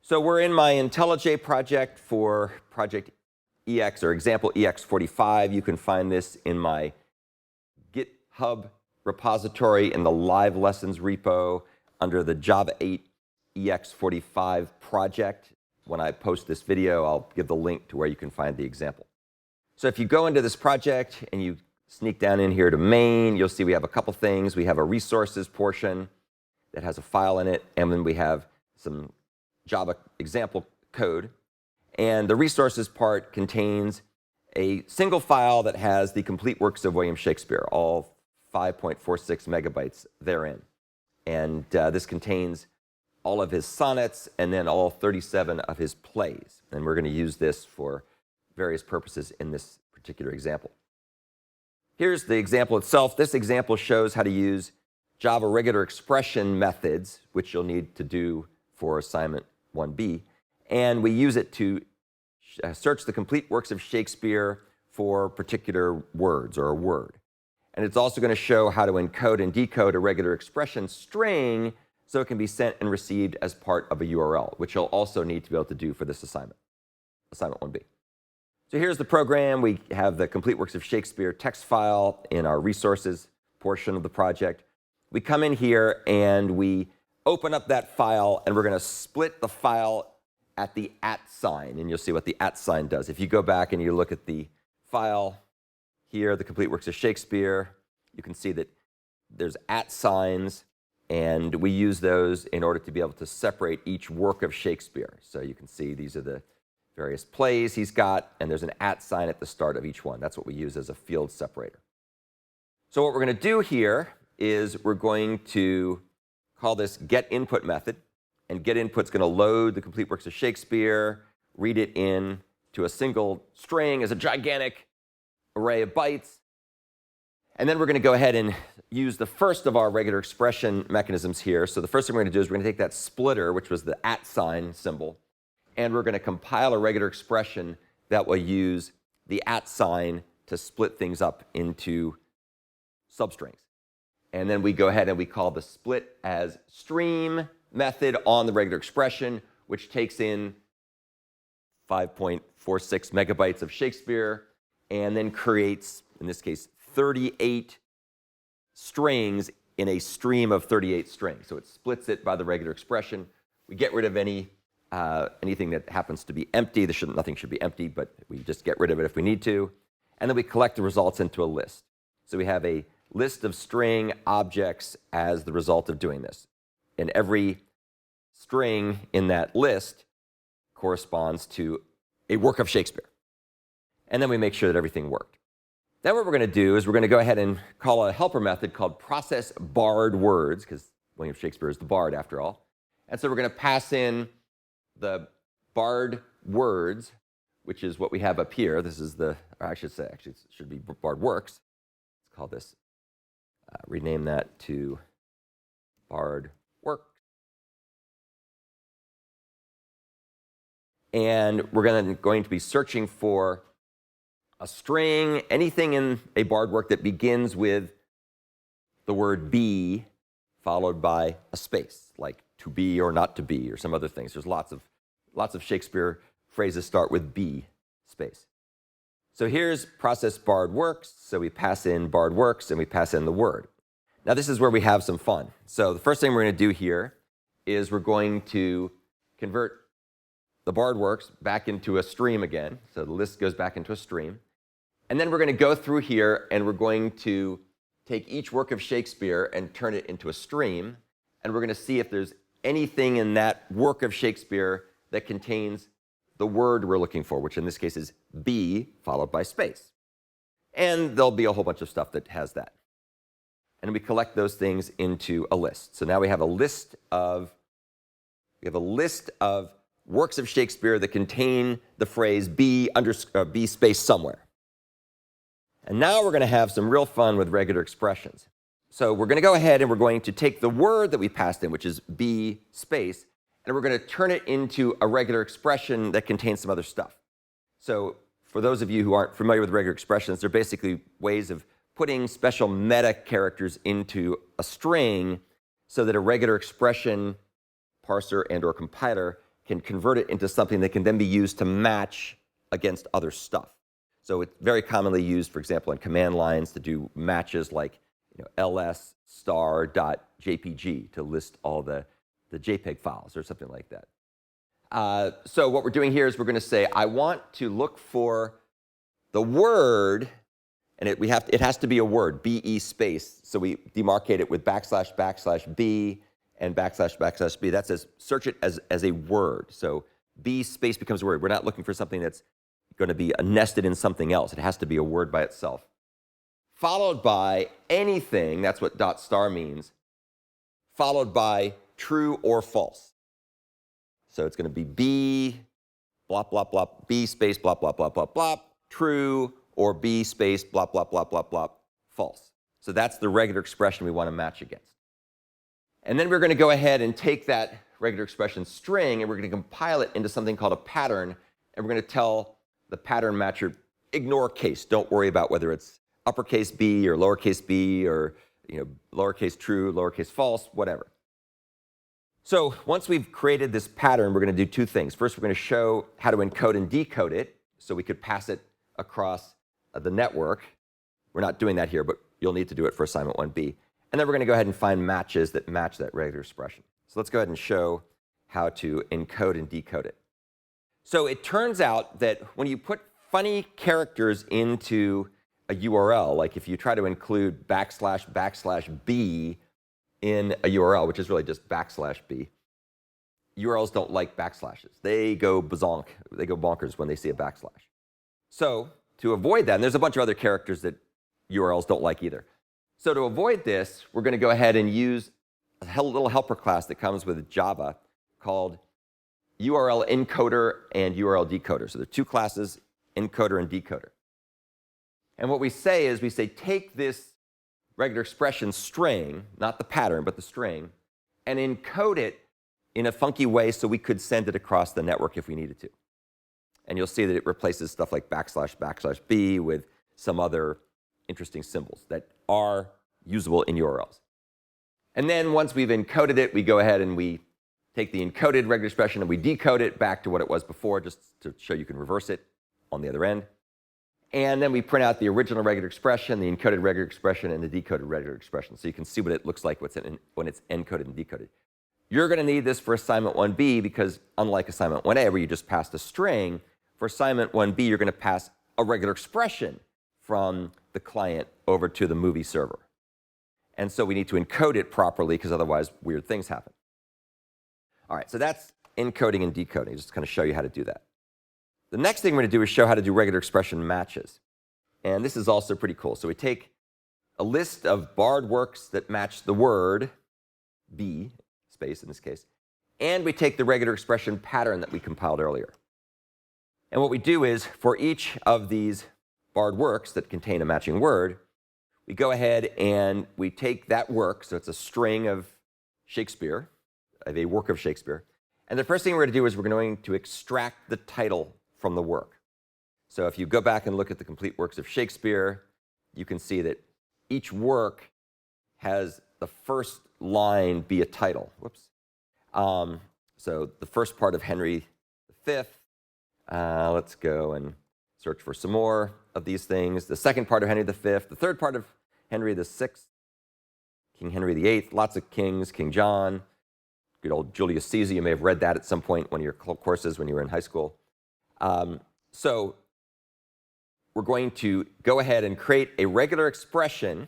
So we're in my IntelliJ project for project EX or example EX45. You can find this in my GitHub repository in the live lessons repo under the Java 8 EX45 project. When I post this video, I'll give the link to where you can find the example. So if you go into this project and you sneak down in here to main, you'll see we have a couple things. We have a resources portion that has a file in it, and then we have some Java example code. And the resources part contains a single file that has the complete works of William Shakespeare, all 5.46 megabytes therein. And this contains all of his sonnets and then all 37 of his plays. And we're going to use this for various purposes in this particular example. Here's the example itself. This example shows how to use Java regular expression methods, which you'll need to do for assignment 1B. And we use it to search the complete works of Shakespeare for particular words or a word. And it's also going to show how to encode and decode a regular expression string so it can be sent and received as part of a URL, which you'll also need to be able to do for this assignment, assignment 1B. So here's the program. We have the complete works of Shakespeare text file in our resources portion of the project. We come in here and we open up that file, and we're going to split the file at the @ sign, and you'll see what the @ sign does. If you go back and you look at the file here, the complete works of Shakespeare, you can see that there's @ signs, and we use those in order to be able to separate each work of Shakespeare. So you can see these are the various plays he's got, and there's an @ sign at the start of each one. That's what we use as a field separator. So what we're going to do here is we're going to call this getInput method. And getInput's going to load the complete works of Shakespeare, read it in to a single string as a gigantic array of bytes. And then we're going to go ahead and use the first of our regular expression mechanisms here. So the first thing we're going to do is we're going to take that splitter, which was the @ sign symbol, and we're going to compile a regular expression that will use the @ sign to split things up into substrings. And then we go ahead and we call the split as stream method on the regular expression, which takes in 5.46 megabytes of Shakespeare and then creates, in this case, 38 strings in a stream of 38 strings. So it splits it by the regular expression. We get rid of anything that happens to be empty. Nothing should be empty, but we just get rid of it if we need to. And then we collect the results into a list. So we have a list of string objects as the result of doing this. And every string in that list corresponds to a work of Shakespeare. And then we make sure that everything worked. Then what we're going to do is we're going to go ahead and call a helper method called process barred words, because William Shakespeare is the bard after all. And so we're going to pass in the barred words, which is what we have up here. This is the, or I should say, actually, it should be barred works. Let's call this, rename that to barred works. And we're going to be searching for a string, anything in a barred work that begins with the word be followed by a space, like to be or not to be or some other things. There's lots of Shakespeare phrases start with be space. So here's process barred works. So we pass in barred works and we pass in the word. Now this is where we have some fun. So the first thing we're going to do here is we're going to convert the barred works back into a stream again. So the list goes back into a stream. And then we're going to go through here and we're going to take each work of Shakespeare and turn it into a stream. And we're going to see if there's anything in that work of Shakespeare that contains the word we're looking for, which in this case is be followed by space. And there'll be a whole bunch of stuff that has that. And we collect those things into a list. So now we have a list of works of Shakespeare that contain the phrase be space somewhere. And now we're going to have some real fun with regular expressions. So we're going to go ahead and we're going to take the word that we passed in, which is be space, and we're going to turn it into a regular expression that contains some other stuff. So for those of you who aren't familiar with regular expressions, they're basically ways of putting special meta characters into a string so that a regular expression parser and or compiler can convert it into something that can then be used to match against other stuff. So it's very commonly used, for example, in command lines to do matches like ls star.jpg to list all the JPEG files or something like that. So what we're doing here is we're going to say, I want to look for the word, and it has to be a word, BE space. So we demarcate it with \\b and \\b. That says search it as a word. So B space becomes a word. We're not looking for something that's going to be nested in something else. It has to be a word by itself. Followed by anything, that's what .star means, followed by true or false. So it's going to be B, blah, blah, blah, B space, blah, blah, blah, blah, blah, true, or B space, blah, blah, blah, blah, blah, false. So that's the regular expression we want to match against. And then we're going to go ahead and take that regular expression string, and we're going to compile it into something called a pattern, and we're going to tell the pattern matcher, ignore case. Don't worry about whether it's uppercase B or lowercase b or lowercase true, lowercase false, whatever. So once we've created this pattern, we're going to do two things. First, we're going to show how to encode and decode it so we could pass it across the network. We're not doing that here, but you'll need to do it for assignment 1B. And then we're going to go ahead and find matches that match that regular expression. So let's go ahead and show how to encode and decode it. So it turns out that when you put funny characters into a URL, like if you try to include \\b in a URL, which is really just \b, URLs don't like backslashes. They go bazonk. They go bonkers when they see a backslash. So to avoid that, and there's a bunch of other characters that URLs don't like either. So to avoid this, we're going to go ahead and use a little helper class that comes with Java called URLEncoder and URLDecoder. So there are two classes, encoder and decoder. And what we say is we say take this regular expression string, not the pattern, but the string, and encode it in a funky way so we could send it across the network if we needed to. And you'll see that it replaces stuff like \\b with some other interesting symbols that are usable in URLs. And then once we've encoded it, we go ahead and we take the encoded regular expression and we decode it back to what it was before, just to show you can reverse it on the other end. And then we print out the original regular expression, the encoded regular expression, and the decoded regular expression. So you can see what it looks like when it's encoded and decoded. You're going to need this for assignment 1B because unlike assignment 1A, where you just passed a string, for assignment 1B, you're going to pass a regular expression from the client over to the movie server. And so we need to encode it properly because otherwise weird things happen. All right, so that's encoding and decoding. Just to kind of show you how to do that. The next thing we're going to do is show how to do regular expression matches. And this is also pretty cool. So we take a list of barred works that match the word, B, space in this case, and we take the regular expression pattern that we compiled earlier. And what we do is, for each of these barred works that contain a matching word, we go ahead and we take that work, so it's a string of Shakespeare, of a work of Shakespeare, and the first thing we're going to do is we're going to extract the title from the work. So if you go back and look at the complete works of Shakespeare, you can see that each work has the first line be a title. Whoops. So the first part of Henry V, let's go and search for some more of these things. The second part of Henry V, the third part of Henry VI, King Henry VIII, lots of kings, King John, good old Julius Caesar. You may have read that at some point in one of your courses when you were in high school. So we're going to go ahead and create a regular expression,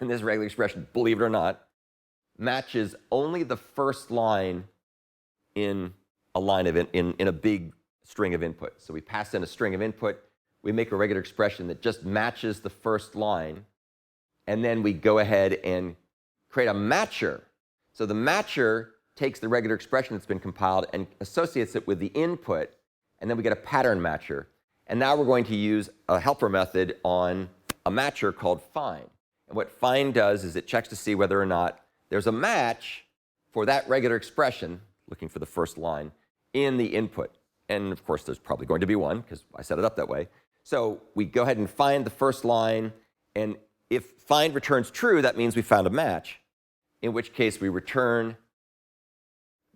and this regular expression, believe it or not, matches only the first line in a line of in a big string of input. So we pass in a string of input, we make a regular expression that just matches the first line, and then we go ahead and create a matcher. So the matcher takes the regular expression that's been compiled and associates it with the input, and then we get a pattern matcher. And now we're going to use a helper method on a matcher called find. And what find does is it checks to see whether or not there's a match for that regular expression, looking for the first line, in the input. And of course, there's probably going to be one, because I set it up that way. So we go ahead and find the first line, and if find returns true, that means we found a match, in which case we return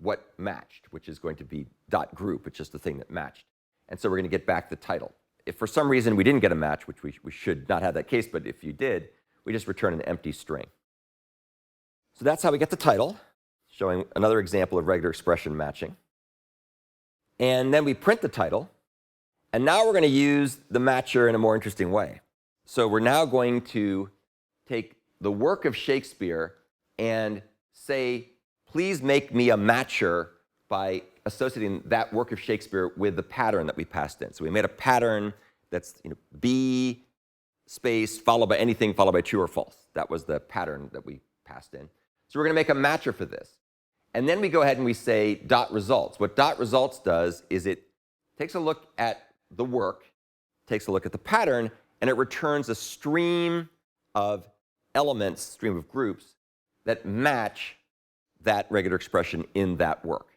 what matched, which is going to be .group. It's just the thing that matched. And so we're going to get back the title. If for some reason we didn't get a match, which we should not have that case, but if you did, we just return an empty string. So that's how we get the title, showing another example of regular expression matching. And then we print the title. And now we're going to use the matcher in a more interesting way. So we're now going to take the work of Shakespeare and say, please make me a matcher by associating that work of Shakespeare with the pattern that we passed in. So we made a pattern that's B space followed by anything followed by true or false. That was the pattern that we passed in. So we're going to make a matcher for this. And then we go ahead and we say dot results. What dot results does is it takes a look at the work, takes a look at the pattern, and it returns a stream of elements, stream of groups, that match that regular expression in that work.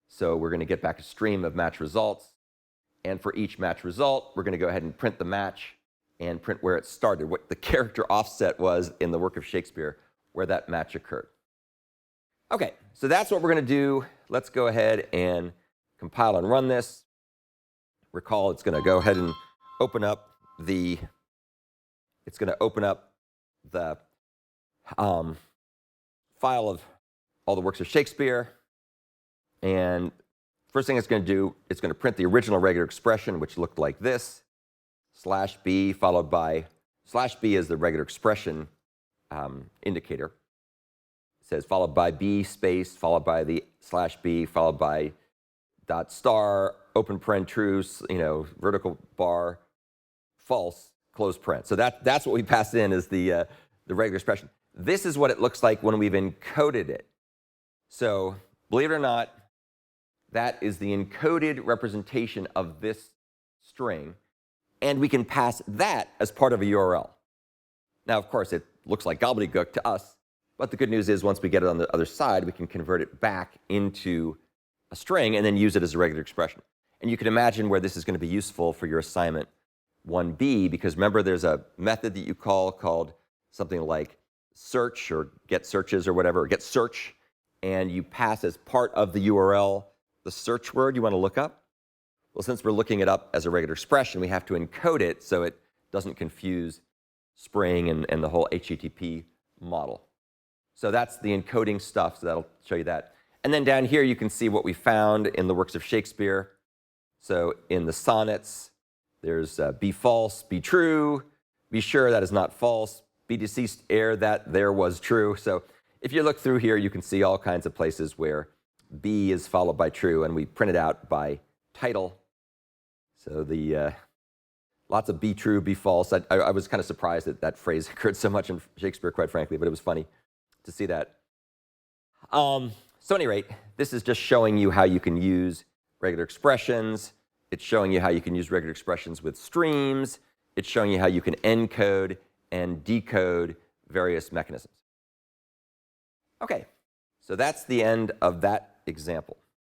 So we're going to get back a stream of match results. And for each match result, we're going to go ahead and print the match and print where it started, what the character offset was in the work of Shakespeare, where that match occurred. OK, so that's what we're going to do. Let's go ahead and compile and run this. Recall, it's going to go ahead and open up the file of all the works of Shakespeare. And first thing it's going to do, it's going to print the original regular expression, which looked like this, /b followed by, /b is the regular expression indicator. It says followed by b space, followed by the /b, followed by dot star, open paren true, vertical bar, false, close paren. So that's what we passed in as the regular expression. This is what it looks like when we've encoded it. So believe it or not, that is the encoded representation of this string. And we can pass that as part of a URL. Now, of course, it looks like gobbledygook to us. But the good news is once we get it on the other side, we can convert it back into a string and then use it as a regular expression. And you can imagine where this is going to be useful for your assignment 1B, because remember there's a method that you call called something like search or get searches or whatever, or get search, and you pass as part of the URL the search word you want to look up. Well, since we're looking it up as a regular expression, we have to encode it so it doesn't confuse Spring and the whole HTTP model. So that's the encoding stuff, so that'll show you that. And then down here, you can see what we found in the works of Shakespeare. So in the sonnets, there's be false, be true, be sure that is not false, be deceased ere that there was true. So if you look through here, you can see all kinds of places where be is followed by true, and we print it out by title. So the lots of be true, be false. I was kind of surprised that that phrase occurred so much in Shakespeare, quite frankly, but it was funny to see that. So at any rate, this is just showing you how you can use regular expressions. It's showing you how you can use regular expressions with streams. It's showing you how you can encode and decode various mechanisms. OK, so that's the end of that example.